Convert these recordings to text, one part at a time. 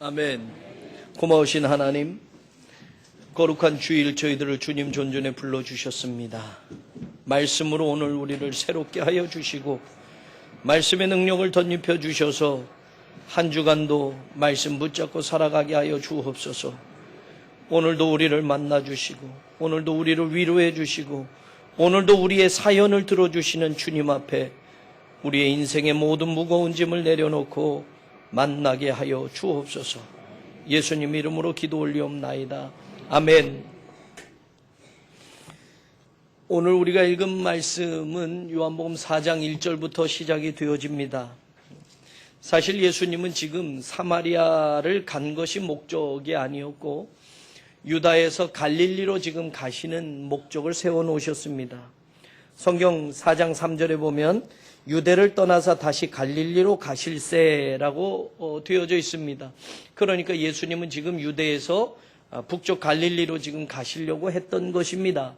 아멘. 고마우신 하나님, 거룩한 주일 저희들을 주님 존전에 불러주셨습니다. 말씀으로 오늘 우리를 새롭게 하여 주시고 말씀의 능력을 덧입혀 주셔서 한 주간도 말씀 붙잡고 살아가게 하여 주옵소서. 오늘도 우리를 만나 주시고 오늘도 우리를 위로해 주시고 오늘도 우리의 사연을 들어주시는 주님 앞에 우리의 인생의 모든 무거운 짐을 내려놓고 만나게 하여 주옵소서. 예수님 이름으로 기도 올리옵나이다. 아멘. 오늘 우리가 읽은 말씀은 요한복음 4장 1절부터 시작이 되어집니다. 사실 예수님은 지금 사마리아를 간 것이 목적이 아니었고 유다에서 갈릴리로 지금 가시는 목적을 세워놓으셨습니다. 성경 4장 3절에 보면 유대를 떠나서 다시 갈릴리로 가실세라고 되어져 있습니다. 그러니까 예수님은 지금 유대에서 북쪽 갈릴리로 지금 가시려고 했던 것입니다.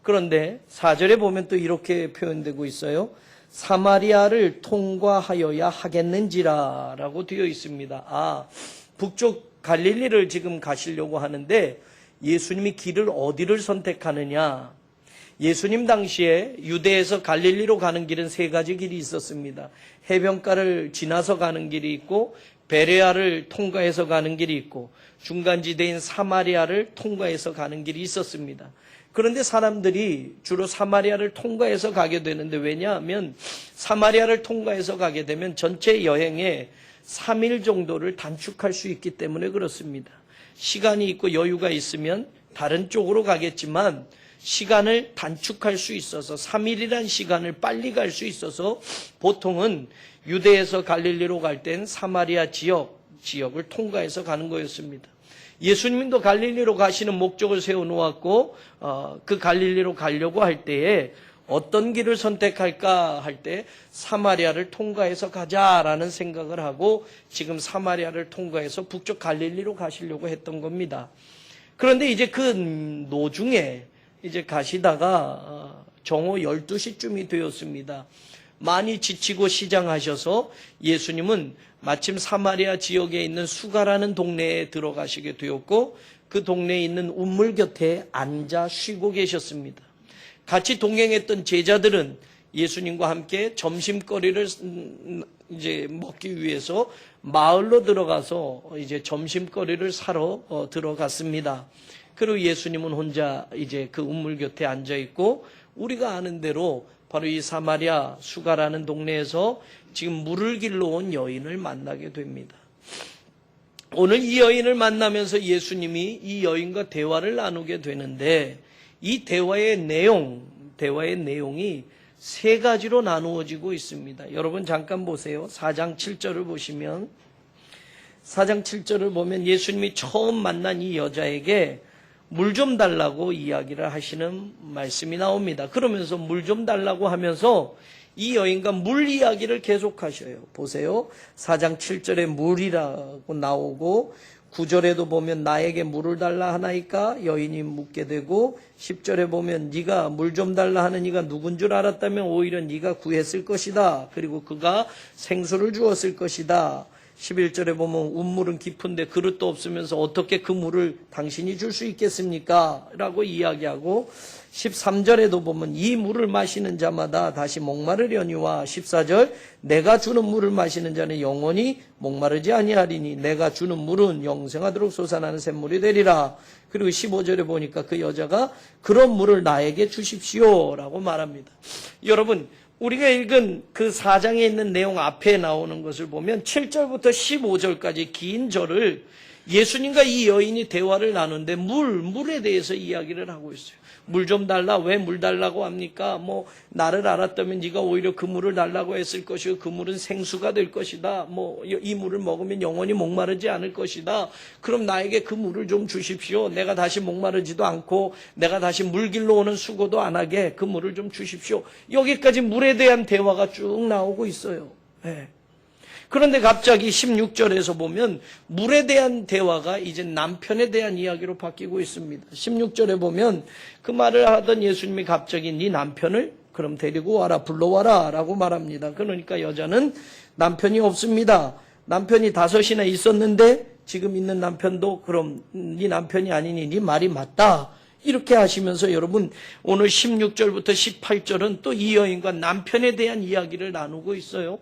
그런데 4절에 보면 또 이렇게 표현되고 있어요. 사마리아를 통과하여야 하겠는지라 라고 되어 있습니다. 북쪽 갈릴리를 지금 가시려고 하는데 예수님이 길을 어디를 선택하느냐. 예수님 당시에 유대에서 갈릴리로 가는 길은 세 가지 길이 있었습니다. 해변가를 지나서 가는 길이 있고 베레아를 통과해서 가는 길이 있고 중간지대인 사마리아를 통과해서 가는 길이 있었습니다. 그런데 사람들이 주로 사마리아를 통과해서 가게 되는데 왜냐하면 사마리아를 통과해서 가게 되면 전체 여행에 3일 정도를 단축할 수 있기 때문에 그렇습니다. 시간이 있고 여유가 있으면 다른 쪽으로 가겠지만 시간을 단축할 수 있어서 3일이란 시간을 빨리 갈 수 있어서 보통은 유대에서 갈릴리로 갈 땐 사마리아 지역을 통과해서 가는 거였습니다. 예수님도 갈릴리로 가시는 목적을 세워놓았고 그 갈릴리로 가려고 할 때에 어떤 길을 선택할까 할 때 사마리아를 통과해서 가자라는 생각을 하고 지금 사마리아를 통과해서 북쪽 갈릴리로 가시려고 했던 겁니다. 그런데 이제 그 노중에 이제 가시다가 정오 12시쯤이 되었습니다. 많이 지치고 시장하셔서 예수님은 마침 사마리아 지역에 있는 수가라는 동네에 들어가시게 되었고 그 동네에 있는 우물 곁에 앉아 쉬고 계셨습니다. 같이 동행했던 제자들은 예수님과 함께 점심거리를 이제 먹기 위해서 마을로 들어가서 이제 점심거리를 사러 들어갔습니다. 그리고 예수님은 혼자 이제 그 우물 곁에 앉아 있고 우리가 아는 대로 바로 이 사마리아 수가라는 동네에서 지금 물을 길러 온 여인을 만나게 됩니다. 오늘 이 여인을 만나면서 예수님이 이 여인과 대화를 나누게 되는데 이 대화의 내용이 세 가지로 나누어지고 있습니다. 여러분 잠깐 보세요. 4장 7절을 보시면 4장 7절을 보면 예수님이 처음 만난 이 여자에게 물 좀 달라고 이야기를 하시는 말씀이 나옵니다. 그러면서 물 좀 달라고 하면서 이 여인과 물 이야기를 계속하셔요. 보세요. 4장 7절에 물이라고 나오고 9절에도 보면 나에게 물을 달라 하나이까 여인이 묻게 되고 10절에 보면 네가 물 좀 달라 하는 이가 누군 줄 알았다면 오히려 네가 구했을 것이다. 그리고 그가 생수를 주었을 것이다. 11절에 보면 운물은 깊은데 그릇도 없으면서 어떻게 그 물을 당신이 줄 수 있겠습니까? 라고 이야기하고 13절에도 보면 이 물을 마시는 자마다 다시 목마르려니와 14절 내가 주는 물을 마시는 자는 영원히 목마르지 아니하리니 내가 주는 물은 영생하도록 솟아나는 샘물이 되리라. 그리고 15절에 보니까 그 여자가 그런 물을 나에게 주십시오 라고 말합니다. 여러분 우리가 읽은 그 4장에 있는 내용 앞에 나오는 것을 보면 7절부터 15절까지 긴 절을 예수님과 이 여인이 대화를 나누는데 물에 대해서 이야기를 하고 있어요. 물 좀 달라. 왜 물 달라고 합니까? 나를 알았다면 네가 오히려 그 물을 달라고 했을 것이고 그 물은 생수가 될 것이다. 이 물을 먹으면 영원히 목마르지 않을 것이다. 그럼 나에게 그 물을 좀 주십시오. 내가 다시 목마르지도 않고 내가 다시 물 길러 오는 수고도 안 하게 그 물을 좀 주십시오. 여기까지 물에 대한 대화가 쭉 나오고 있어요. 네. 그런데 갑자기 16절에서 보면 물에 대한 대화가 이제 남편에 대한 이야기로 바뀌고 있습니다. 16절에 보면 그 말을 하던 예수님이 갑자기 네 남편을 그럼 데리고 와라, 불러와라 라고 말합니다. 그러니까 여자는 남편이 없습니다. 남편이 5이나 있었는데 지금 있는 남편도 그럼 네 남편이 아니니 네 말이 맞다. 이렇게 하시면서 여러분 오늘 16절부터 18절은 또 이 여인과 남편에 대한 이야기를 나누고 있어요.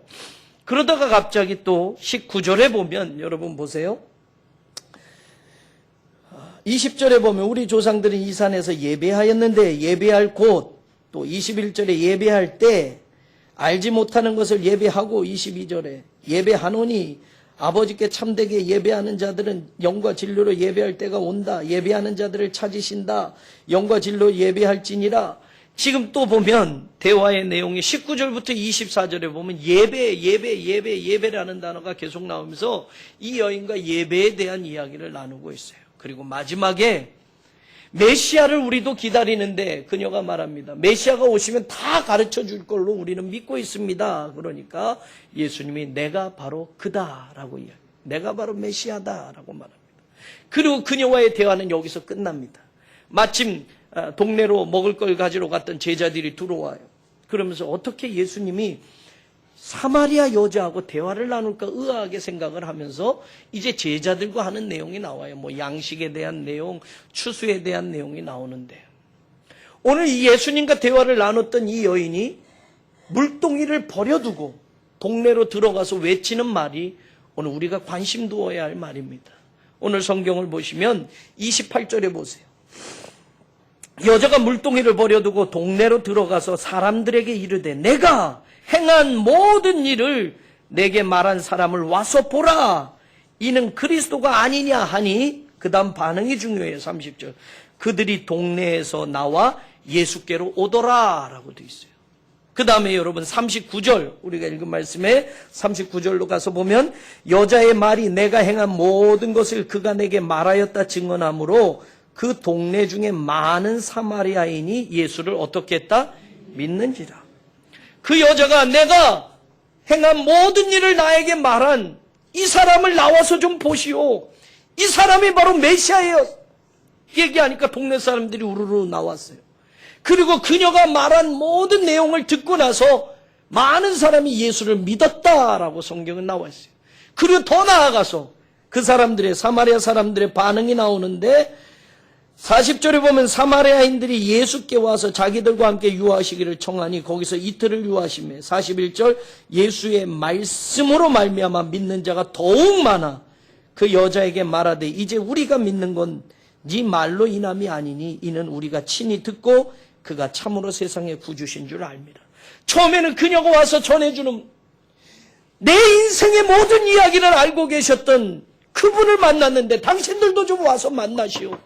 그러다가 갑자기 또 19절에 보면 여러분 보세요. 20절에 보면 우리 조상들은 이 산에서 예배하였는데 예배할 곳, 또 21절에 예배할 때 알지 못하는 것을 예배하고 22절에 예배하노니 아버지께 참되게 예배하는 자들은 영과 진리로 예배할 때가 온다. 예배하는 자들을 찾으신다. 영과 진리로 예배할지니라. 지금 또 보면 대화의 내용이 19절부터 24절에 보면 예배라는 단어가 계속 나오면서 이 여인과 예배에 대한 이야기를 나누고 있어요. 그리고 마지막에 메시아를 우리도 기다리는데 그녀가 말합니다. 메시아가 오시면 다 가르쳐 줄 걸로 우리는 믿고 있습니다. 그러니까 예수님이 내가 바로 그다라고 이야기해요. 내가 바로 메시아다라고 말합니다. 그리고 그녀와의 대화는 여기서 끝납니다. 마침 동네로 먹을 걸 가지러 갔던 제자들이 들어와요. 그러면서 어떻게 예수님이 사마리아 여자하고 대화를 나눌까 의아하게 생각을 하면서 이제 제자들과 하는 내용이 나와요. 뭐 양식에 대한 내용, 추수에 대한 내용이 나오는데 오늘 이 예수님과 대화를 나눴던 이 여인이 물동이를 버려두고 동네로 들어가서 외치는 말이 오늘 우리가 관심 두어야 할 말입니다. 오늘 성경을 보시면 28절에 보세요. 여자가 물동이를 버려두고 동네로 들어가서 사람들에게 이르되 내가 행한 모든 일을 내게 말한 사람을 와서 보라. 이는 그리스도가 아니냐 하니 그 다음 반응이 중요해요. 30절. 그들이 동네에서 나와 예수께로 오더라 라고 되어 있어요. 그 다음에 여러분 39절 우리가 읽은 말씀에 39절로 가서 보면 여자의 말이 내가 행한 모든 것을 그가 내게 말하였다 증언하므로 그 동네 중에 많은 사마리아인이 예수를 어떻게 했다? 믿는지라. 그 여자가 내가 행한 모든 일을 나에게 말한 이 사람을 나와서 좀 보시오. 이 사람이 바로 메시아예요. 얘기하니까 동네 사람들이 우르르 나왔어요. 그리고 그녀가 말한 모든 내용을 듣고 나서 많은 사람이 예수를 믿었다라고 성경은 나와 있어요. 그리고 더 나아가서 그 사람들의 사마리아 사람들의 반응이 나오는데 40절에 보면 사마리아인들이 예수께 와서 자기들과 함께 유하시기를 청하니 거기서 이틀을 유하시며 41절 예수의 말씀으로 말미암아 믿는 자가 더욱 많아 그 여자에게 말하되 이제 우리가 믿는 건 네 말로 인함이 아니니 이는 우리가 친히 듣고 그가 참으로 세상의 구주신 줄 알미라. 처음에는 그녀가 와서 전해주는 내 인생의 모든 이야기를 알고 계셨던 그분을 만났는데 당신들도 좀 와서 만나시오.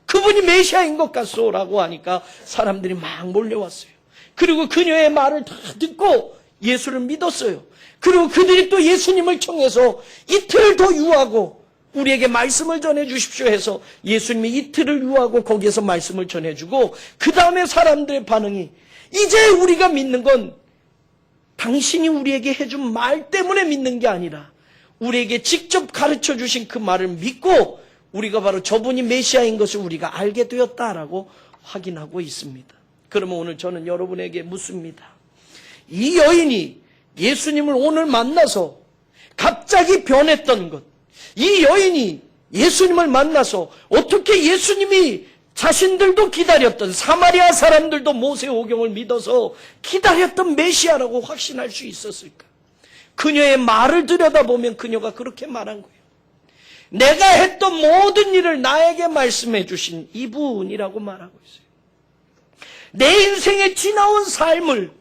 그분이 메시아인 것 같소라고 하니까 사람들이 막 몰려왔어요. 그리고 그녀의 말을 다 듣고 예수를 믿었어요. 그리고 그들이 또 예수님을 청해서 이틀 더 유하고 우리에게 말씀을 전해 주십시오 해서 예수님이 이틀을 유하고 거기에서 말씀을 전해주고 그 다음에 사람들의 반응이 이제 우리가 믿는 건 당신이 우리에게 해준 말 때문에 믿는 게 아니라 우리에게 직접 가르쳐 주신 그 말을 믿고 우리가 바로 저분이 메시아인 것을 우리가 알게 되었다라고 확인하고 있습니다. 그러면 오늘 저는 여러분에게 묻습니다. 이 여인이 예수님을 오늘 만나서 갑자기 변했던 것, 이 여인이 예수님을 만나서 어떻게 예수님이 자신들도 기다렸던 사마리아 사람들도 모세오경을 믿어서 기다렸던 메시아라고 확신할 수 있었을까? 그녀의 말을 들여다보면 그녀가 그렇게 말한 거예요. 내가 했던 모든 일을 나에게 말씀해 주신 이분이라고 말하고 있어요. 내 인생에 지나온 삶을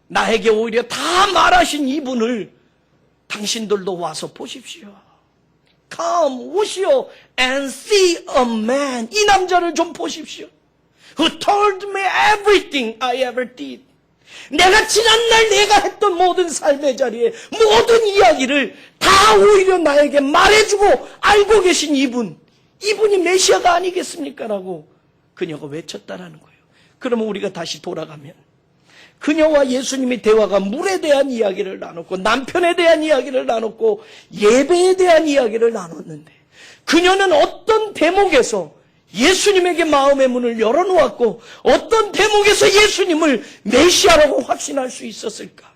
나에게 오히려 다 말하신 이분을 당신들도 와서 보십시오. Come, 오시오 and see a man. 이 남자를 좀 보십시오. Who told me everything I ever did. 내가 지난날 내가 했던 모든 삶의 자리에 모든 이야기를 다 오히려 나에게 말해주고 알고 계신 이분이 메시아가 아니겠습니까? 라고 그녀가 외쳤다라는 거예요. 그러면 우리가 다시 돌아가면 그녀와 예수님의 대화가 물에 대한 이야기를 나눴고 남편에 대한 이야기를 나눴고 예배에 대한 이야기를 나눴는데 그녀는 어떤 대목에서 예수님에게 마음의 문을 열어놓았고 어떤 대목에서 예수님을 메시아라고 확신할 수 있었을까?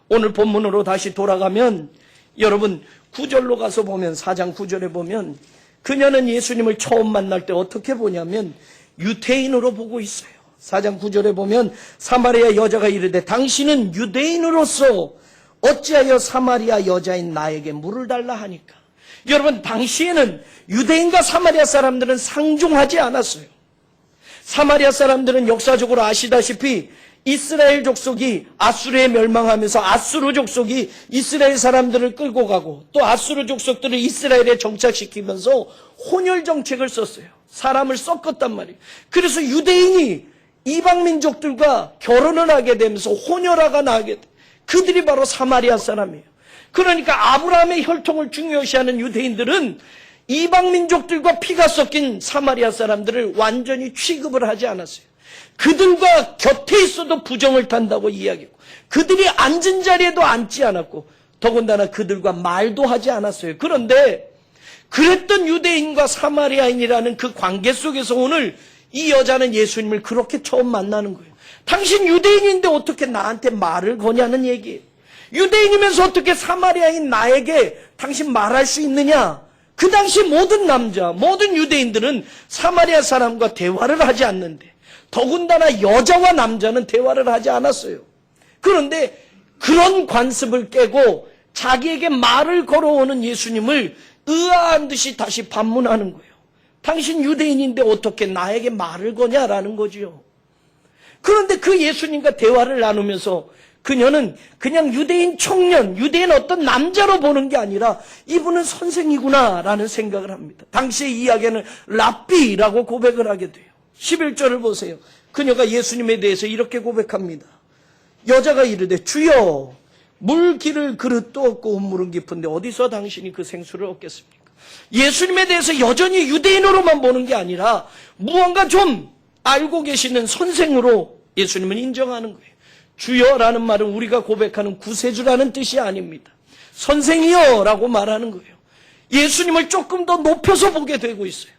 오늘 본문으로 다시 돌아가면 여러분 9절로 가서 보면 4장 9절에 보면 그녀는 예수님을 처음 만날 때 어떻게 보냐면 유대인으로 보고 있어요. 4장 9절에 보면 사마리아 여자가 이르되 당신은 유대인으로서 어찌하여 사마리아 여자인 나에게 물을 달라 하니까. 여러분 당시에는 유대인과 사마리아 사람들은 상종하지 않았어요. 사마리아 사람들은 역사적으로 아시다시피 이스라엘 족속이 아수르에 멸망하면서 아수르 족속이 이스라엘 사람들을 끌고 가고 또 아수르 족속들을 이스라엘에 정착시키면서 혼혈 정책을 썼어요. 사람을 섞었단 말이에요. 그래서 유대인이 이방 민족들과 결혼을 하게 되면서 혼혈아가 나게 돼. 그들이 바로 사마리아 사람이에요. 그러니까 아브라함의 혈통을 중요시하는 유대인들은 이방 민족들과 피가 섞인 사마리아 사람들을 완전히 취급을 하지 않았어요. 그들과 곁에 있어도 부정을 탄다고 이야기했고 그들이 앉은 자리에도 앉지 않았고 더군다나 그들과 말도 하지 않았어요. 그런데 그랬던 유대인과 사마리아인이라는 그 관계 속에서 오늘 이 여자는 예수님을 그렇게 처음 만나는 거예요. 당신 유대인인데 어떻게 나한테 말을 거냐는 얘기예요. 유대인이면서 어떻게 사마리아인 나에게 당신 말할 수 있느냐? 그 당시 모든 남자, 모든 유대인들은 사마리아 사람과 대화를 하지 않는데 더군다나 여자와 남자는 대화를 하지 않았어요. 그런데 그런 관습을 깨고 자기에게 말을 걸어오는 예수님을 의아한 듯이 다시 반문하는 거예요. 당신 유대인인데 어떻게 나에게 말을 거냐라는 거지요. 그런데 그 예수님과 대화를 나누면서 그녀는 그냥 유대인 청년, 유대인 어떤 남자로 보는 게 아니라 이분은 선생이구나 라는 생각을 합니다. 당시의 이야기는 랍비라고 고백을 하게 돼요. 11절을 보세요. 그녀가 예수님에 대해서 이렇게 고백합니다. 여자가 이르되 주여 물기를 그릇도 없고 우물은 깊은데 어디서 당신이 그 생수를 얻겠습니까? 예수님에 대해서 여전히 유대인으로만 보는 게 아니라 무언가 좀 알고 계시는 선생으로 예수님은 인정하는 거예요. 주여라는 말은 우리가 고백하는 구세주라는 뜻이 아닙니다. 선생이여라고 말하는 거예요. 예수님을 조금 더 높여서 보게 되고 있어요.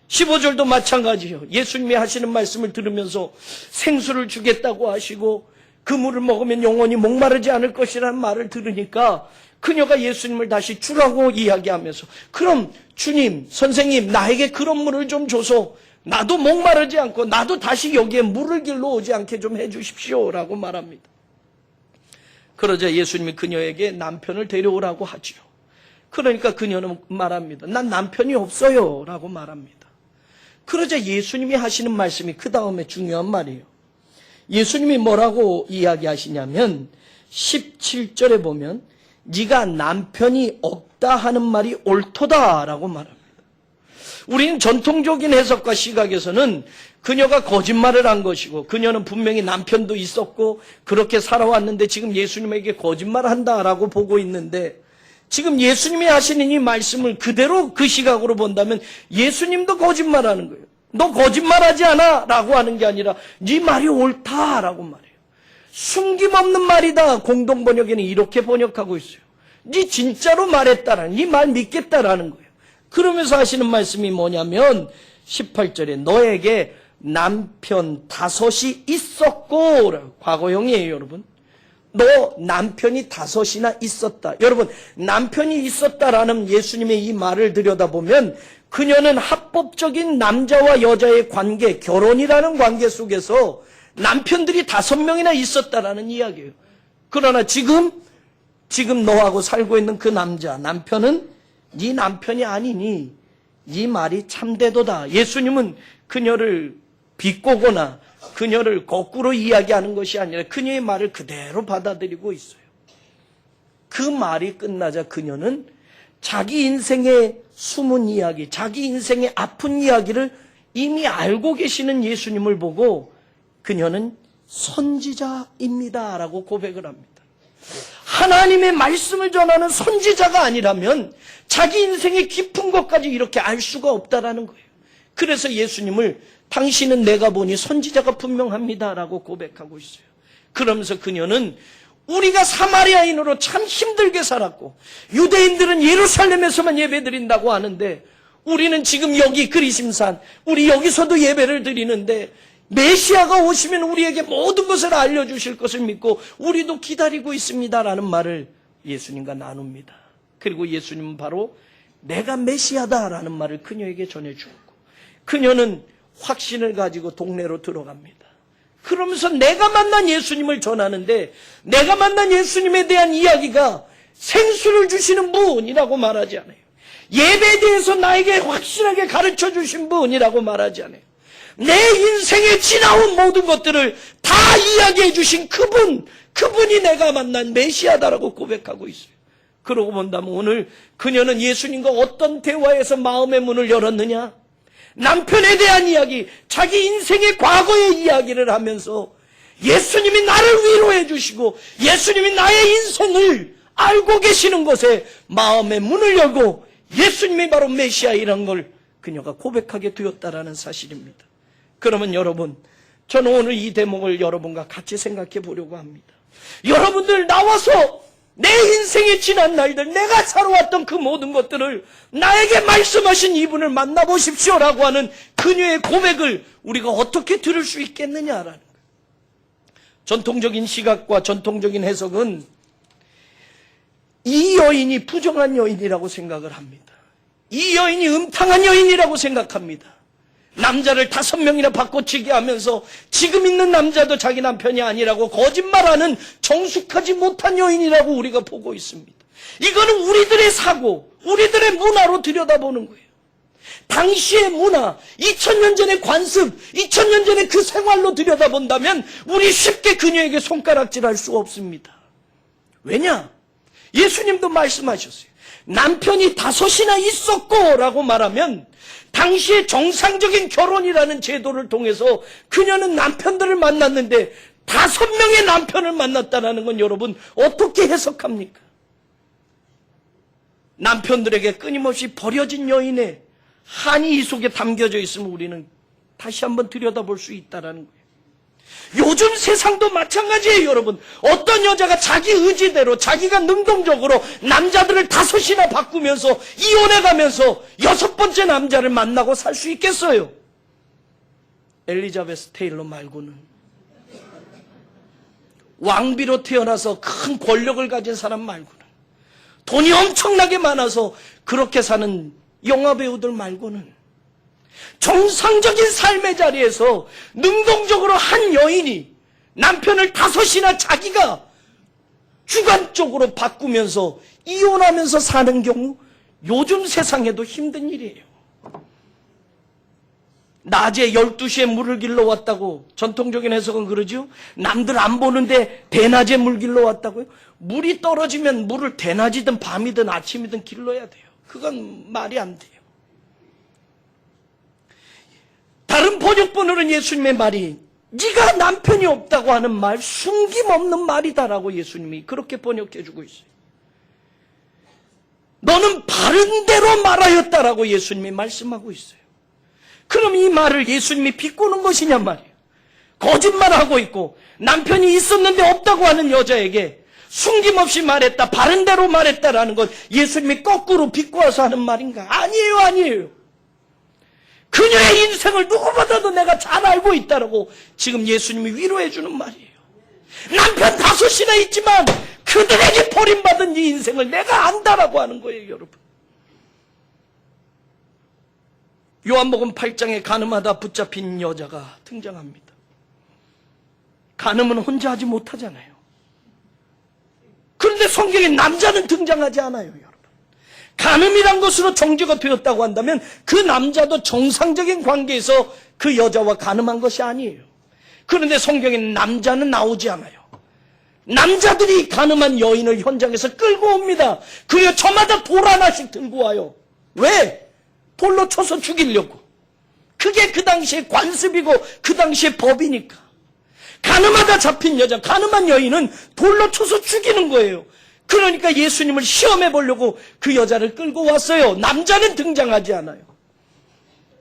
15절도 마찬가지예요. 예수님이 하시는 말씀을 들으면서 생수를 주겠다고 하시고 그 물을 먹으면 영원히 목마르지 않을 것이라는 말을 들으니까 그녀가 예수님을 다시 주라고 이야기하면서 그럼 주님, 선생님 나에게 그런 물을 좀 줘서 나도 목마르지 않고 나도 다시 여기에 물을 길러 오지 않게 좀 해주십시오 라고 말합니다. 그러자 예수님이 그녀에게 남편을 데려오라고 하지요. 그러니까 그녀는 말합니다. 난 남편이 없어요 라고 말합니다. 그러자 예수님이 하시는 말씀이 그 다음에 중요한 말이에요. 예수님이 뭐라고 이야기하시냐면 17절에 보면 네가 남편이 없다 하는 말이 옳도다 라고 말합니다. 우리는 전통적인 해석과 시각에서는 그녀가 거짓말을 한 것이고 그녀는 분명히 남편도 있었고 그렇게 살아왔는데 지금 예수님에게 거짓말을 한다라고 보고 있는데 지금 예수님이 하시는 이 말씀을 그대로 그 시각으로 본다면 예수님도 거짓말하는 거예요. 너 거짓말하지 않아 라고 하는 게 아니라 네 말이 옳다라고 말해요. 숨김없는 말이다. 공동번역에는 이렇게 번역하고 있어요. 네 진짜로 말했다라는, 네 말 믿겠다라는 거예요. 그러면서 하시는 말씀이 뭐냐면 18절에 너에게 남편 5이 있었고 과거형이에요 여러분. 너 남편이 5이나 있었다. 여러분 남편이 있었다라는 예수님의 이 말을 들여다보면 그녀는 합법적인 남자와 여자의 관계, 결혼이라는 관계 속에서 남편들이 5명이나 있었다라는 이야기예요. 그러나 지금 너하고 살고 있는 그 남편은 네 남편이 아니니 네 말이 참되도다. 예수님은 그녀를 비꼬거나 그녀를 거꾸로 이야기하는 것이 아니라 그녀의 말을 그대로 받아들이고 있어요. 그 말이 끝나자 그녀는 자기 인생의 숨은 이야기, 자기 인생의 아픈 이야기를 이미 알고 계시는 예수님을 보고 그녀는 선지자입니다 라고 고백을 합니다. 하나님의 말씀을 전하는 선지자가 아니라면 자기 인생의 깊은 것까지 이렇게 알 수가 없다라는 거예요. 그래서 예수님을 당신은 내가 보니 선지자가 분명합니다 라고 고백하고 있어요. 그러면서 그녀는 우리가 사마리아인으로 참 힘들게 살았고 유대인들은 예루살렘에서만 예배드린다고 하는데 우리는 지금 여기 그리심산 우리 여기서도 예배를 드리는데 메시아가 오시면 우리에게 모든 것을 알려주실 것을 믿고 우리도 기다리고 있습니다라는 말을 예수님과 나눕니다. 그리고 예수님은 바로 내가 메시아다라는 말을 그녀에게 전해주었고, 그녀는 확신을 가지고 동네로 들어갑니다. 그러면서 내가 만난 예수님을 전하는데, 내가 만난 예수님에 대한 이야기가 생수를 주시는 분이라고 말하지 않아요. 예배에 대해서 나에게 확실하게 가르쳐 주신 분이라고 말하지 않아요. 내 인생에 지나온 모든 것들을 다 이야기해 주신 그분이 내가 만난 메시아다라고 고백하고 있어요. 그러고 본다면 오늘 그녀는 예수님과 어떤 대화에서 마음의 문을 열었느냐? 남편에 대한 이야기, 자기 인생의 과거의 이야기를 하면서 예수님이 나를 위로해 주시고 예수님이 나의 인생을 알고 계시는 것에 마음의 문을 열고 예수님이 바로 메시아이라는 걸 그녀가 고백하게 되었다라는 사실입니다. 그러면 여러분, 저는 오늘 이 대목을 여러분과 같이 생각해 보려고 합니다. 여러분들 나와서 내 인생의 지난 날들, 내가 살아왔던 그 모든 것들을 나에게 말씀하신 이분을 만나보십시오라고 하는 그녀의 고백을 우리가 어떻게 들을 수 있겠느냐라는 거예요. 전통적인 시각과 전통적인 해석은 이 여인이 부정한 여인이라고 생각을 합니다. 이 여인이 음탕한 여인이라고 생각합니다. 남자를 5명이나 바꿔치기 하면서 지금 있는 남자도 자기 남편이 아니라고 거짓말하는 정숙하지 못한 여인이라고 우리가 보고 있습니다. 이거는 우리들의 사고, 우리들의 문화로 들여다보는 거예요. 당시의 문화, 2000년 전의 관습, 2000년 전의 그 생활로 들여다본다면 우리 쉽게 그녀에게 손가락질할 수 없습니다. 왜냐? 예수님도 말씀하셨어요. 남편이 5이나 있었고 라고 말하면 당시의 정상적인 결혼이라는 제도를 통해서 그녀는 남편들을 만났는데 5명의 남편을 만났다는 건 여러분 어떻게 해석합니까? 남편들에게 끊임없이 버려진 여인의 한이 이 속에 담겨져 있으면 우리는 다시 한번 들여다볼 수 있다는 거예요. 요즘 세상도 마찬가지예요, 여러분. 어떤 여자가 자기 의지대로 자기가 능동적으로 남자들을 5이나 바꾸면서 이혼해가면서 6번째 남자를 만나고 살 수 있겠어요? 엘리자베스 테일러 말고는. 왕비로 태어나서 큰 권력을 가진 사람 말고는, 돈이 엄청나게 많아서 그렇게 사는 영화배우들 말고는 정상적인 삶의 자리에서 능동적으로 한 여인이 남편을 5이나 자기가 주관적으로 바꾸면서 이혼하면서 사는 경우 요즘 세상에도 힘든 일이에요. 낮에 12시에 물을 길러 왔다고 전통적인 해석은 그러죠. 남들 안 보는데 대낮에 물 길러 왔다고요. 물이 떨어지면 물을 대낮이든 밤이든 아침이든 길러야 돼요. 그건 말이 안 돼요. 다른 번역본으로는 예수님의 말이 네가 남편이 없다고 하는 말 숨김없는 말이다라고 예수님이 그렇게 번역해주고 있어요. 너는 바른 대로 말하였다라고 예수님이 말씀하고 있어요. 그럼 이 말을 예수님이 비꼬는 것이냔 말이에요. 거짓말하고 있고 남편이 있었는데 없다고 하는 여자에게 숨김없이 말했다, 바른 대로 말했다라는 것 예수님이 거꾸로 비꼬아서 하는 말인가? 아니에요. 그녀의 인생을 누구보다도 내가 잘 알고 있다라고 지금 예수님이 위로해 주는 말이에요. 남편 5이나 있지만 그들에게 버림받은 이 인생을 내가 안다라고 하는 거예요, 여러분. 요한복음 8장에 간음하다 붙잡힌 여자가 등장합니다. 간음은 혼자 하지 못하잖아요. 그런데 성경에 남자는 등장하지 않아요, 여러분. 간음이란 것으로 정죄가 되었다고 한다면 그 남자도 정상적인 관계에서 그 여자와 간음한 것이 아니에요. 그런데 성경에는 남자는 나오지 않아요. 남자들이 간음한 여인을 현장에서 끌고 옵니다. 그리고 저마다 돌 하나씩 들고 와요. 왜? 돌로 쳐서 죽이려고. 그게 그 당시의 관습이고 그 당시의 법이니까. 간음하다 잡힌 여자, 간음한 여인은 돌로 쳐서 죽이는 거예요. 그러니까 예수님을 시험해 보려고 그 여자를 끌고 왔어요. 남자는 등장하지 않아요.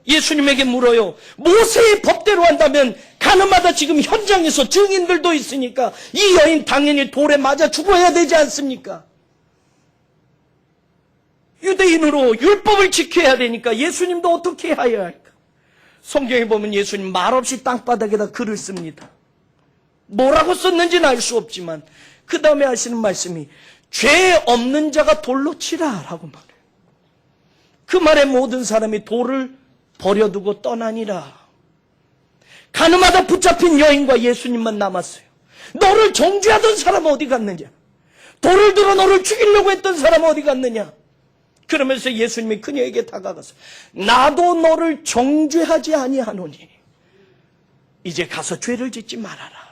예수님에게 물어요. 모세의 법대로 한다면 간음하다 지금 현장에서 증인들도 있으니까 이 여인 당연히 돌에 맞아 죽어야 되지 않습니까? 유대인으로 율법을 지켜야 되니까 예수님도 어떻게 해야 할까? 성경에 보면 예수님 말없이 땅바닥에다 글을 씁니다. 뭐라고 썼는지는 알 수 없지만 그 다음에 하시는 말씀이 죄 없는 자가 돌로 치라라고 말해요. 그 말에 모든 사람이 돌을 버려두고 떠나니라. 가늠하다 붙잡힌 여인과 예수님만 남았어요. 너를 정죄하던 사람은 어디 갔느냐? 돌을 들어 너를 죽이려고 했던 사람은 어디 갔느냐? 그러면서 예수님이 그녀에게 다가가서 나도 너를 정죄하지 아니하노니 이제 가서 죄를 짓지 말아라.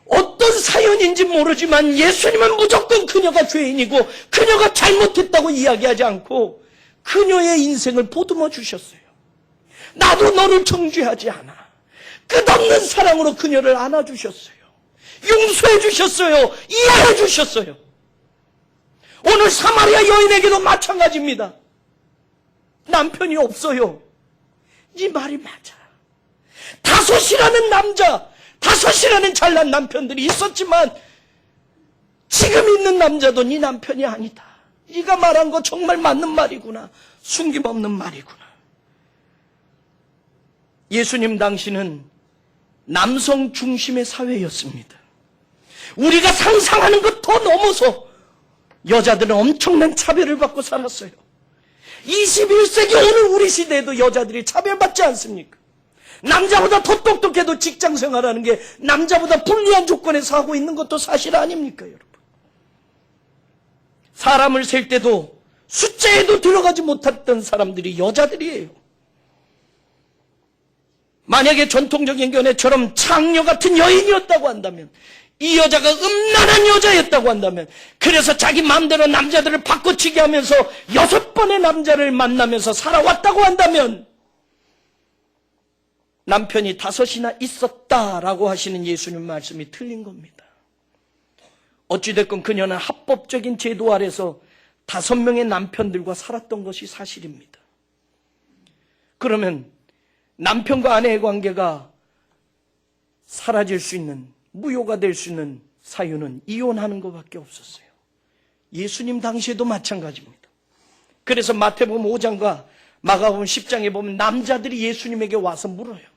어떤 사연인지 모르지만 예수님은 무조건 그녀가 죄인이고 그녀가 잘못했다고 이야기하지 않고 그녀의 인생을 보듬어 주셨어요. 나도 너를 정죄하지 않아. 끝없는 사랑으로 그녀를 안아주셨어요. 용서해 주셨어요. 이해해 주셨어요. 오늘 사마리아 여인에게도 마찬가지입니다. 남편이 없어요. 이 말이 맞아. 다섯이라는 남자, 다섯이라는 잘난 남편들이 있었지만 지금 있는 남자도 네 남편이 아니다. 네가 말한 거 정말 맞는 말이구나. 숨김없는 말이구나. 예수님 당시는 남성 중심의 사회였습니다. 우리가 상상하는 것 더 넘어서 여자들은 엄청난 차별을 받고 살았어요. 21세기 오늘 우리 시대에도 여자들이 차별받지 않습니까? 남자보다 더 똑똑해도 직장 생활하는 게 남자보다 불리한 조건에서 하고 있는 것도 사실 아닙니까, 여러분? 사람을 셀 때도 숫자에도 들어가지 못했던 사람들이 여자들이에요. 만약에 전통적인 견해처럼 창녀 같은 여인이었다고 한다면, 이 여자가 음란한 여자였다고 한다면, 그래서 자기 마음대로 남자들을 바꿔치기 하면서 6번의 남자를 만나면서 살아왔다고 한다면 남편이 5이나 있었다라고 하시는 예수님 말씀이 틀린 겁니다. 어찌됐건 그녀는 합법적인 제도 아래서 5명의 남편들과 살았던 것이 사실입니다. 그러면 남편과 아내의 관계가 사라질 수 있는, 무효가 될 수 있는 사유는 이혼하는 것밖에 없었어요. 예수님 당시에도 마찬가지입니다. 그래서 마태복음 5장과 마가복음 10장에 보면 남자들이 예수님에게 와서 물어요.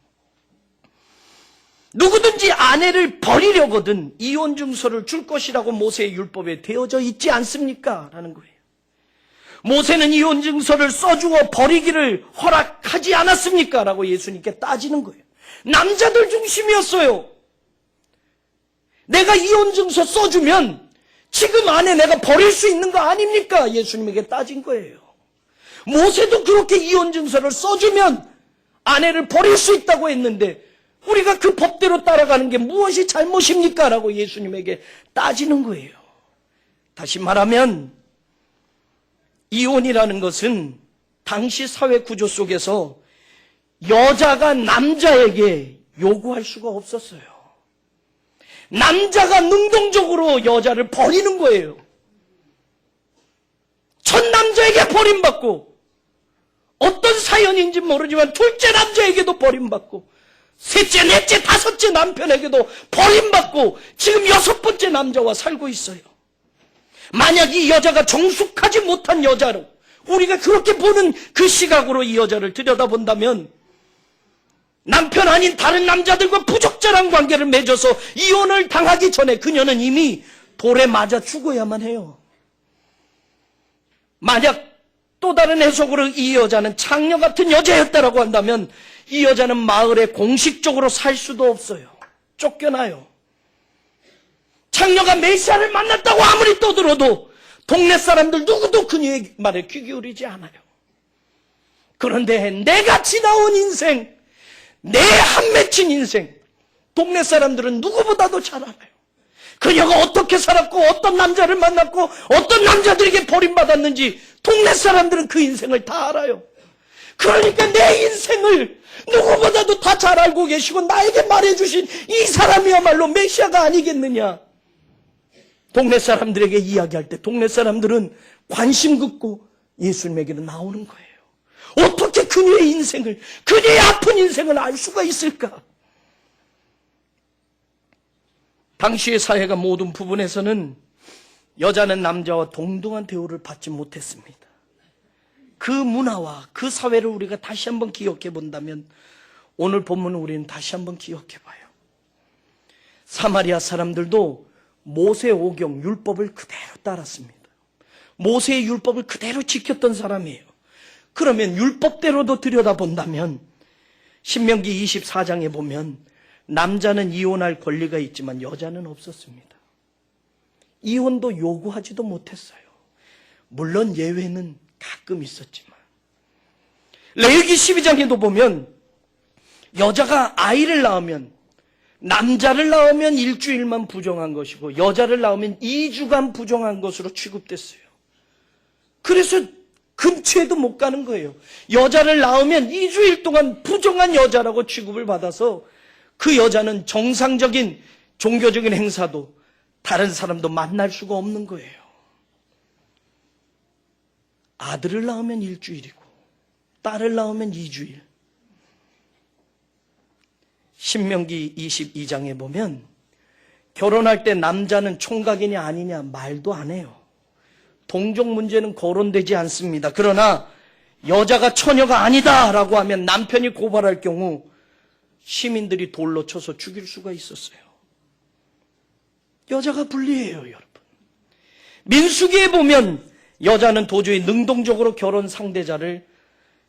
누구든지 아내를 버리려거든 이혼 증서를 줄 것이라고 모세의 율법에 되어져 있지 않습니까? 라는 거예요. 모세는 이혼 증서를 써주어 버리기를 허락하지 않았습니까? 라고 예수님께 따지는 거예요. 남자들 중심이었어요. 내가 이혼 증서 써주면 지금 아내 내가 버릴 수 있는 거 아닙니까? 예수님에게 따진 거예요. 모세도 그렇게 이혼 증서를 써주면 아내를 버릴 수 있다고 했는데 우리가 그 법대로 따라가는 게 무엇이 잘못입니까? 라고 예수님에게 따지는 거예요. 다시 말하면 이혼이라는 것은 당시 사회 구조 속에서 여자가 남자에게 요구할 수가 없었어요. 남자가 능동적으로 여자를 버리는 거예요. 첫 남자에게 버림받고, 어떤 사연인지 모르지만 둘째 남자에게도 버림받고, 셋째, 넷째, 다섯째 남편에게도 버림받고 지금 6번째 남자와 살고 있어요. 만약 이 여자가 정숙하지 못한 여자로, 우리가 그렇게 보는 그 시각으로 이 여자를 들여다본다면 남편 아닌 다른 남자들과 부적절한 관계를 맺어서 이혼을 당하기 전에 그녀는 이미 돌에 맞아 죽어야만 해요. 만약 또 다른 해석으로 이 여자는 창녀 같은 여자였다라고 한다면 이 여자는 마을에 공식적으로 살 수도 없어요. 쫓겨나요. 창녀가 메시아를 만났다고 아무리 떠들어도 동네 사람들 누구도 그녀의 말에 귀 기울이지 않아요. 그런데 내가 지나온 인생, 내 한 맺힌 인생, 동네 사람들은 누구보다도 잘 알아요. 그녀가 어떻게 살았고 어떤 남자를 만났고 어떤 남자들에게 버림받았는지 동네 사람들은 그 인생을 다 알아요. 그러니까 내 인생을 누구보다도 다 잘 알고 계시고 나에게 말해주신 이 사람이야말로 메시아가 아니겠느냐. 동네 사람들에게 이야기할 때 동네 사람들은 관심 갖고 예수님에게로 나오는 거예요. 어떻게 그녀의 인생을, 그녀의 아픈 인생을 알 수가 있을까? 당시의 사회가 모든 부분에서는 여자는 남자와 동등한 대우를 받지 못했습니다. 그 문화와 그 사회를 우리가 다시 한번 기억해 본다면 오늘 본문을 우리는 다시 한번 기억해 봐요. 사마리아 사람들도 모세 오경 율법을 그대로 따랐습니다. 모세의 율법을 그대로 지켰던 사람이에요. 그러면 율법대로도 들여다본다면 신명기 24장에 보면 남자는 이혼할 권리가 있지만 여자는 없었습니다. 이혼도 요구하지도 못했어요. 물론 예외는 가끔 있었지만. 레위기 12장에도 보면 여자가 아이를 낳으면, 남자를 낳으면 일주일만 부정한 것이고 여자를 낳으면 2주간 부정한 것으로 취급됐어요. 그래서 금치에도 못 가는 거예요. 여자를 낳으면 2주일 동안 부정한 여자라고 취급을 받아서 그 여자는 정상적인 종교적인 행사도 다른 사람도 만날 수가 없는 거예요. 아들을 낳으면 일주일이고 딸을 낳으면 2주일. 신명기 22장에 보면 결혼할 때 남자는 총각이냐 아니냐 말도 안 해요. 동종 문제는 거론되지 않습니다. 그러나 여자가 처녀가 아니다라고 하면 남편이 고발할 경우 시민들이 돌로 쳐서 죽일 수가 있었어요. 여자가 불리해요, 여러분. 민수기에 보면 여자는 도저히 능동적으로 결혼 상대자를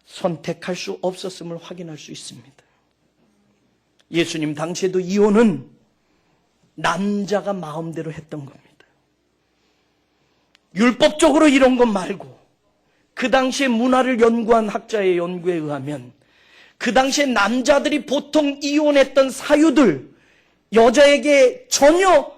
선택할 수 없었음을 확인할 수 있습니다. 예수님 당시에도 이혼은 남자가 마음대로 했던 겁니다. 율법적으로 이런 것 말고 그 당시의 문화를 연구한 학자의 연구에 의하면 그 당시에 남자들이 보통 이혼했던 사유들, 여자에게 전혀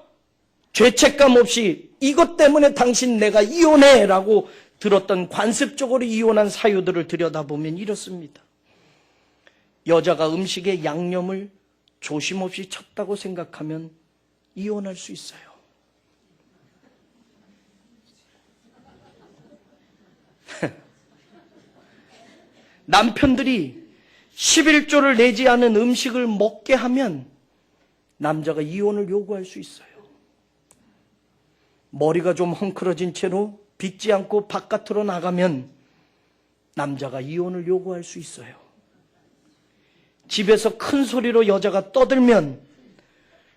죄책감 없이 이것 때문에 당신 내가 이혼해 라고 들었던 관습적으로 이혼한 사유들을 들여다보면 이렇습니다. 여자가 음식에 양념을 조심 없이 쳤다고 생각하면 이혼할 수 있어요. 남편들이 11조를 내지 않은 음식을 먹게 하면 남자가 이혼을 요구할 수 있어요. 머리가 좀 헝클어진 채로 빗지 않고 바깥으로 나가면 남자가 이혼을 요구할 수 있어요. 집에서 큰 소리로 여자가 떠들면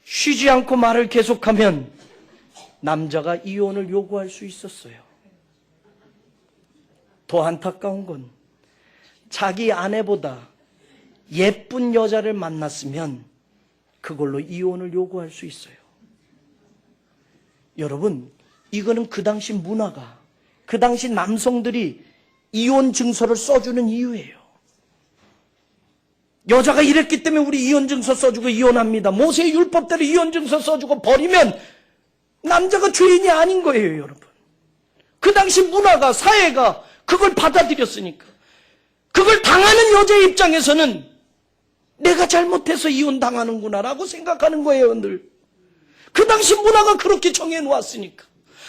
쉬지 않고 말을 계속하면 남자가 이혼을 요구할 수 있었어요. 더 안타까운 건 자기 아내보다 예쁜 여자를 만났으면 그걸로 이혼을 요구할 수 있어요. 여러분, 이거는 그 당시 문화가, 그 당시 남성들이 이혼 증서를 써주는 이유예요. 여자가 이랬기 때문에 우리 이혼 증서 써주고 이혼합니다. 모세의 율법대로 이혼 증서 써주고 버리면 남자가 죄인이 아닌 거예요, 여러분. 그 당시 문화가, 사회가 그걸 받아들였으니까. 그걸 당하는 여자의 입장에서는 내가 잘못해서 이혼당하는구나라고 생각하는 거예요, 늘. 그 당시 문화가 그렇게 정해놓았으니까.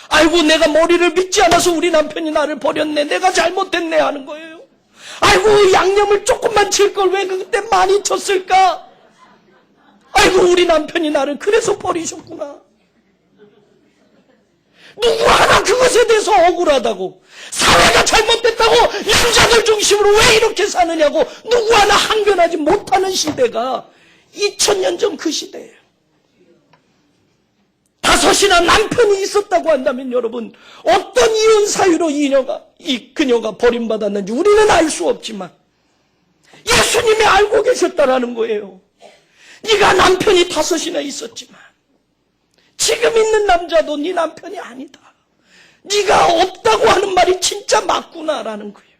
아이고, 내가 머리를 믿지 않아서 우리 남편이 나를 버렸네, 내가 잘못했네 하는 거예요. 아이고, 양념을 조금만 칠 걸 왜 그때 많이 쳤을까? 아이고, 우리 남편이 나를 그래서 버리셨구나. 누구 하나 그것에 대해서 억울하다고, 사회가 잘못됐다고, 남자들 중심으로 왜 이렇게 사느냐고 누구 하나 항변하지 못하는 시대가 2000년 전 그 시대예요. 5이나 남편이 있었다고 한다면 여러분, 어떤 이혼 사유로 그녀가 버림받았는지 우리는 알 수 없지만 예수님이 알고 계셨다라는 거예요. 네가 남편이 5이나 있었지만 지금 있는 남자도 네 남편이 아니다. 네가 없다고 하는 말이 진짜 맞구나라는 거예요.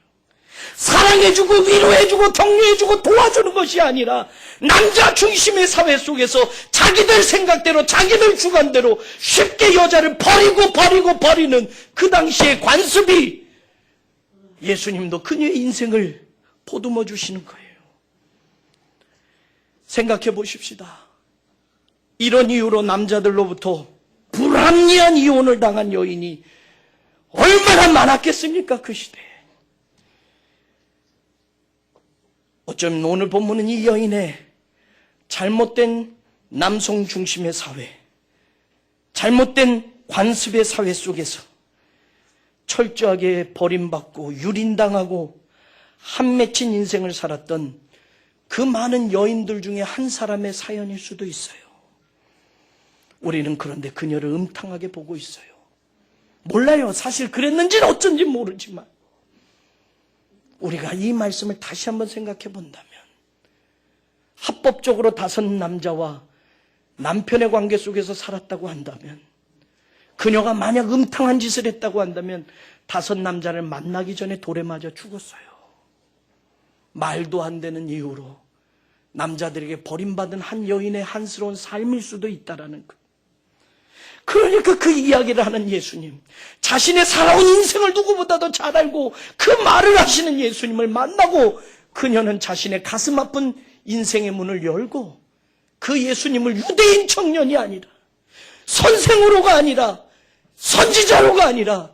사랑해주고 위로해주고 격려해주고 도와주는 것이 아니라 남자 중심의 사회 속에서 자기들 생각대로 자기들 주관대로 쉽게 여자를 버리는 그 당시의 관습이 예수님도 그녀의 인생을 보듬어 주시는 거예요. 생각해 보십시다. 이런 이유로 남자들로부터 불합리한 이혼을 당한 여인이 얼마나 많았겠습니까, 그 시대에. 어쩌면 오늘 본문은 이 여인의 잘못된 남성 중심의 사회, 잘못된 관습의 사회 속에서 철저하게 버림받고 유린당하고 한 맺힌 인생을 살았던 그 많은 여인들 중에 한 사람의 사연일 수도 있어요. 우리는 그런데 그녀를 음탕하게 보고 있어요. 몰라요. 사실 그랬는지는 어쩐지 모르지만 우리가 이 말씀을 다시 한번 생각해 본다면 합법적으로 5 남자와 남편의 관계 속에서 살았다고 한다면, 그녀가 만약 음탕한 짓을 했다고 한다면 5 남자를 만나기 전에 돌에 맞아 죽었어요. 말도 안 되는 이유로 남자들에게 버림받은 한 여인의 한스러운 삶일 수도 있다라는 것. 그러니까 그 이야기를 하는 예수님, 자신의 살아온 인생을 누구보다도 잘 알고 그 말을 하시는 예수님을 만나고 그녀는 자신의 가슴 아픈 인생의 문을 열고 그 예수님을 유대인 청년이 아니라 선생으로가 아니라 선지자로가 아니라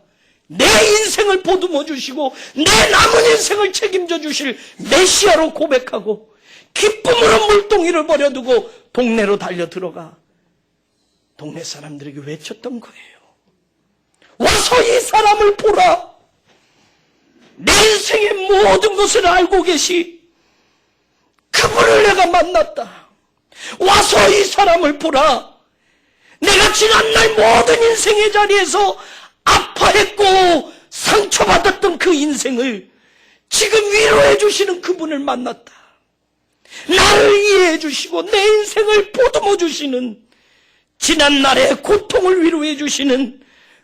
내 인생을 보듬어 주시고 내 남은 인생을 책임져 주실 메시아로 고백하고 기쁨으로 물동이를 버려두고 동네로 달려 들어가 동네 사람들에게 외쳤던 거예요. 와서 이 사람을 보라. 내 인생의 모든 것을 알고 계시 그분을 내가 만났다. 와서 이 사람을 보라. 내가 지난날 모든 인생의 자리에서 아파했고 상처받았던 그 인생을 지금 위로해 주시는 그분을 만났다. 나를 이해해 주시고 내 인생을 보듬어 주시는, 지난날의 고통을 위로해 주시는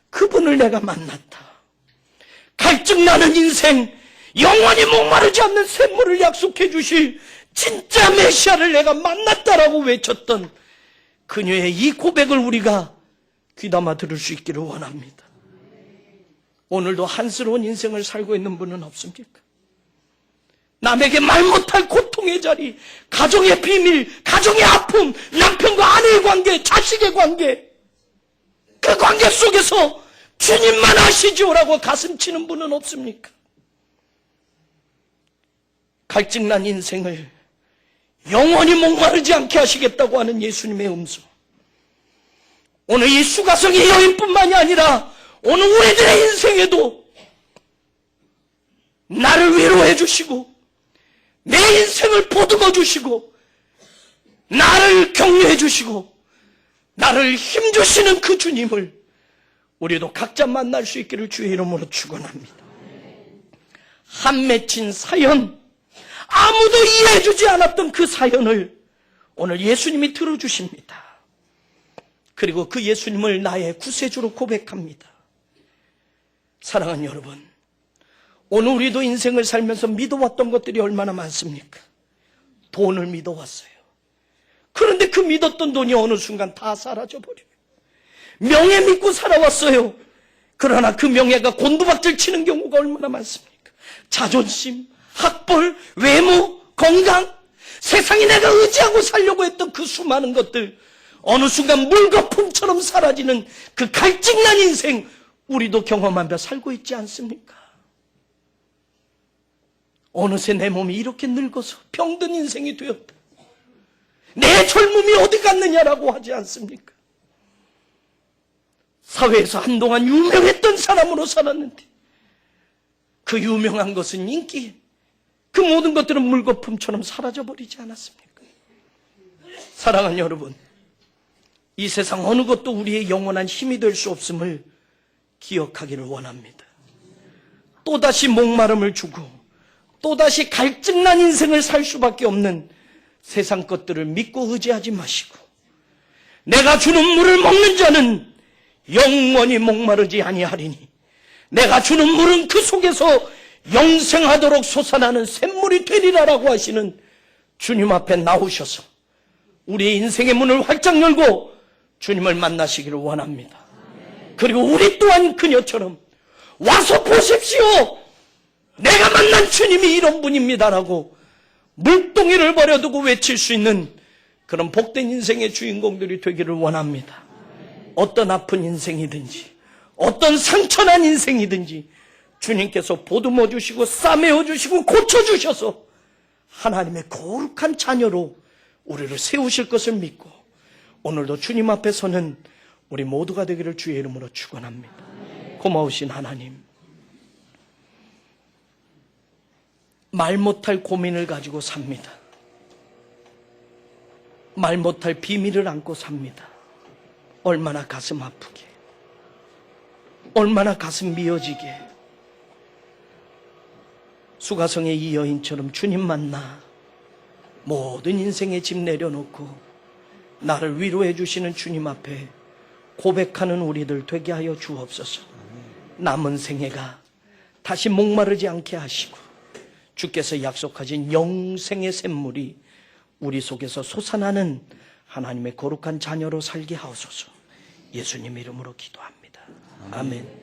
그분을 내가 만났다. 갈증나는 인생, 영원히 목마르지 않는 샘물을 약속해 주실 진짜 메시아를 내가 만났다라고 외쳤던 그녀의 이 고백을 우리가 귀담아 들을 수 있기를 원합니다. 오늘도 한스러운 인생을 살고 있는 분은 없습니까? 남에게 말 못할 고통의 자리, 가정의 비밀, 가정의 아픔, 남편과 아내의 관계, 자식의 관계, 그 관계 속에서 주님만 아시지요라고 가슴 치는 분은 없습니까? 갈증난 인생을 영원히 목마르지 않게 하시겠다고 하는 예수님의 음성. 오늘 이 수가성의 여인뿐만이 아니라 오늘 우리들의 인생에도 나를 위로해 주시고 내 인생을 보듬어 주시고 나를 격려해 주시고 나를 힘주시는 그 주님을 우리도 각자 만날 수 있기를 주의 이름으로 축원합니다. 한 맺힌 사연, 아무도 이해해 주지 않았던 그 사연을 오늘 예수님이 들어주십니다. 그리고 그 예수님을 나의 구세주로 고백합니다. 사랑하는 여러분, 오늘 우리도 인생을 살면서 믿어왔던 것들이 얼마나 많습니까? 돈을 믿어왔어요. 그런데 그 믿었던 돈이 어느 순간 다 사라져버려요. 명예 믿고 살아왔어요. 그러나 그 명예가 곤두박질 치는 경우가 얼마나 많습니까? 자존심, 학벌, 외모, 건강, 세상이 내가 의지하고 살려고 했던 그 수많은 것들, 어느 순간 물거품처럼 사라지는 그 갈증난 인생, 우리도 경험하며 살고 있지 않습니까? 어느새 내 몸이 이렇게 늙어서 병든 인생이 되었다. 내 젊음이 어디 갔느냐라고 하지 않습니까? 사회에서 한동안 유명했던 사람으로 살았는데 그 유명한 것은 인기, 그 모든 것들은 물거품처럼 사라져버리지 않았습니까? 사랑하는 여러분, 이 세상 어느 것도 우리의 영원한 힘이 될 수 없음을 기억하기를 원합니다. 또다시 목마름을 주고 또다시 갈증난 인생을 살 수밖에 없는 세상 것들을 믿고 의지하지 마시고 내가 주는 물을 먹는 자는 영원히 목마르지 아니하리니 내가 주는 물은 그 속에서 영생하도록 솟아나는 샘물이 되리라라고 하시는 주님 앞에 나오셔서 우리의 인생의 문을 활짝 열고 주님을 만나시기를 원합니다. 그리고 우리 또한 그녀처럼 와서 보십시오, 내가 만난 주님이 이런 분입니다라고 물동이를 버려두고 외칠 수 있는 그런 복된 인생의 주인공들이 되기를 원합니다. 어떤 아픈 인생이든지 어떤 상처난 인생이든지 주님께서 보듬어 주시고 싸매어 주시고 고쳐주셔서 하나님의 거룩한 자녀로 우리를 세우실 것을 믿고 오늘도 주님 앞에 서는 우리 모두가 되기를 주의 이름으로 축원합니다. 고마우신 하나님, 말 못할 고민을 가지고 삽니다. 말 못할 비밀을 안고 삽니다. 얼마나 가슴 아프게, 얼마나 가슴 미어지게. 수가성의 이 여인처럼 주님 만나 모든 인생의 짐 내려놓고 나를 위로해 주시는 주님 앞에 고백하는 우리들 되게 하여 주옵소서. 남은 생애가 다시 목마르지 않게 하시고 주께서 약속하신 영생의 샘물이 우리 속에서 솟아나는 하나님의 거룩한 자녀로 살게 하옵소서. 예수님 이름으로 기도합니다. 아멘.